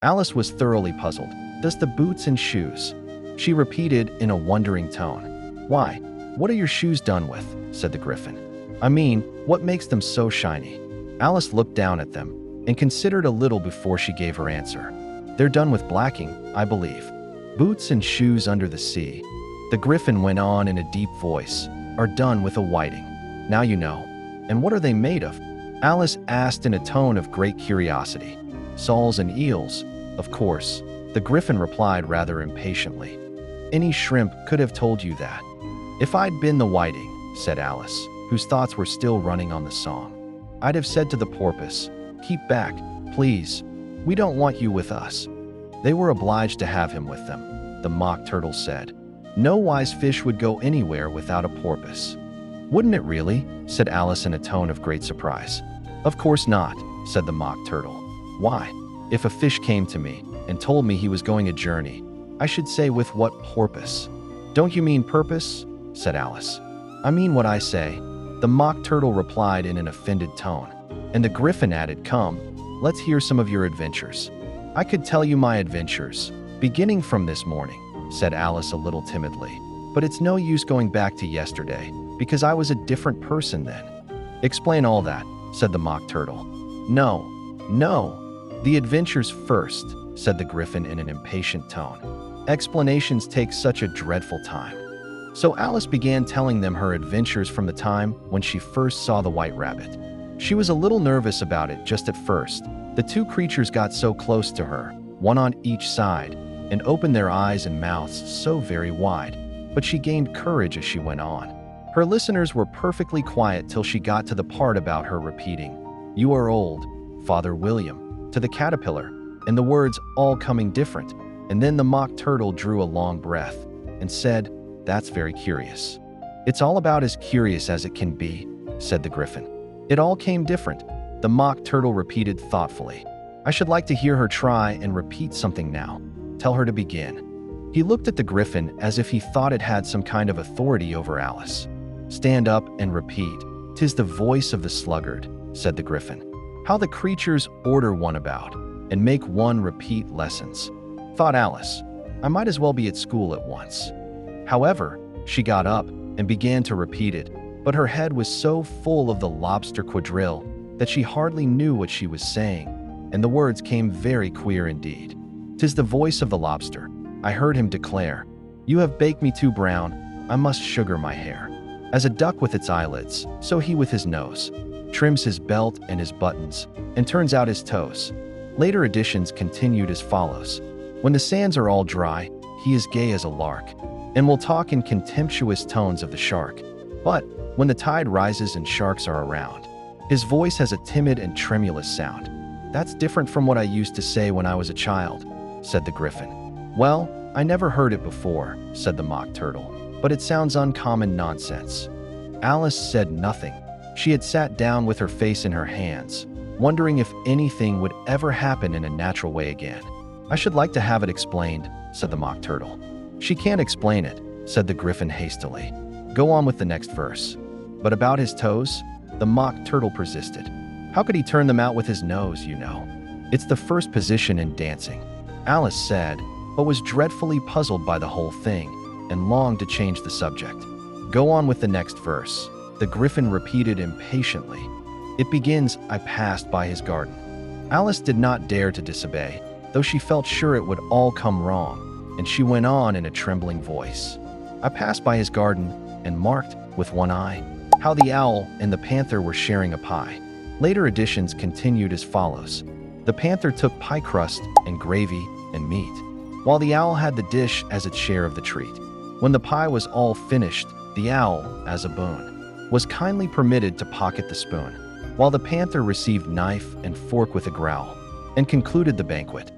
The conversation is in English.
Alice was thoroughly puzzled. "Just the boots and shoes," she repeated in a wondering tone. "Why, what are your shoes done with?" said the Griffin. "I mean, what makes them so shiny?" Alice looked down at them and considered a little before she gave her answer. "They're done with blacking, I believe. Boots and shoes under the sea," the Griffin went on in a deep voice, "are done with a whiting. Now you know." "And what are they made of?" Alice asked in a tone of great curiosity. "Soles and eels, of course," the Griffin replied rather impatiently. "Any shrimp could have told you that." "If I'd been the whiting," said Alice, whose thoughts were still running on the song, "I'd have said to the porpoise, 'Keep back, please. We don't want you with us.'" They were obliged to have him with them, the Mock Turtle said. "No wise fish would go anywhere without a porpoise." "Wouldn't it really?" said Alice in a tone of great surprise. "Of course not," said the Mock Turtle. "Why, if a fish came to me and told me he was going a journey, I should say with what porpoise." "Don't you mean purpose?" said Alice. "I mean what I say," the Mock Turtle replied in an offended tone. And the Griffin added, "Come, let's hear some of your adventures." "I could tell you my adventures, beginning from this morning," said Alice a little timidly. "But it's no use going back to yesterday, because I was a different person then." "Explain all that," said the Mock Turtle. "No, no, the adventures first," said the Griffin in an impatient tone. "Explanations take such a dreadful time." So Alice began telling them her adventures from the time when she first saw the white rabbit. She was a little nervous about it just at first. The two creatures got so close to her, one on each side, and opened their eyes and mouths so very wide. But she gained courage as she went on. Her listeners were perfectly quiet till she got to the part about her repeating, "You are old, Father William," to the caterpillar, and the words all coming different. And then the Mock Turtle drew a long breath and said, "That's very curious." "It's all about as curious as it can be," said the Griffin. "It all came different," the Mock Turtle repeated thoughtfully. "I should like to hear her try and repeat something now. Tell her to begin." He looked at the Griffin as if he thought it had some kind of authority over Alice. "Stand up and repeat. 'Tis the voice of the sluggard," said the Griffin. "How the creatures order one about, and make one repeat lessons," thought Alice. "I might as well be at school at once." However, she got up and began to repeat it, but her head was so full of the lobster quadrille that she hardly knew what she was saying, and the words came very queer indeed. "'Tis the voice of the lobster," I heard him declare. "You have baked me too brown, I must sugar my hair. As a duck with its eyelids, so he with his nose trims his belt and his buttons, and turns out his toes." Later editions continued as follows. "When the sands are all dry, he is gay as a lark, and will talk in contemptuous tones of the shark. But when the tide rises and sharks are around, his voice has a timid and tremulous sound." "That's different from what I used to say when I was a child," said the Griffin. "Well, I never heard it before," said the Mock Turtle, "but it sounds uncommon nonsense." Alice said nothing. She had sat down with her face in her hands, wondering if anything would ever happen in a natural way again. "I should like to have it explained," said the Mock Turtle. "She can't explain it," said the Griffin hastily. "Go on with the next verse." "But about his toes?" the Mock Turtle persisted. "How could he turn them out with his nose, you know? It's the first position in dancing," Alice said, but was dreadfully puzzled by the whole thing and longed to change the subject. "Go on with the next verse," the Griffin repeated impatiently. "It begins, 'I passed by his garden.'" Alice did not dare to disobey, though she felt sure it would all come wrong, and she went on in a trembling voice. "I passed by his garden and marked, with one eye, how the owl and the panther were sharing a pie." Later editions continued as follows. "The panther took pie crust and gravy and meat, while the owl had the dish as its share of the treat. When the pie was all finished, the owl, as a boon, was kindly permitted to pocket the spoon, while the panther received knife and fork with a growl, and concluded the banquet.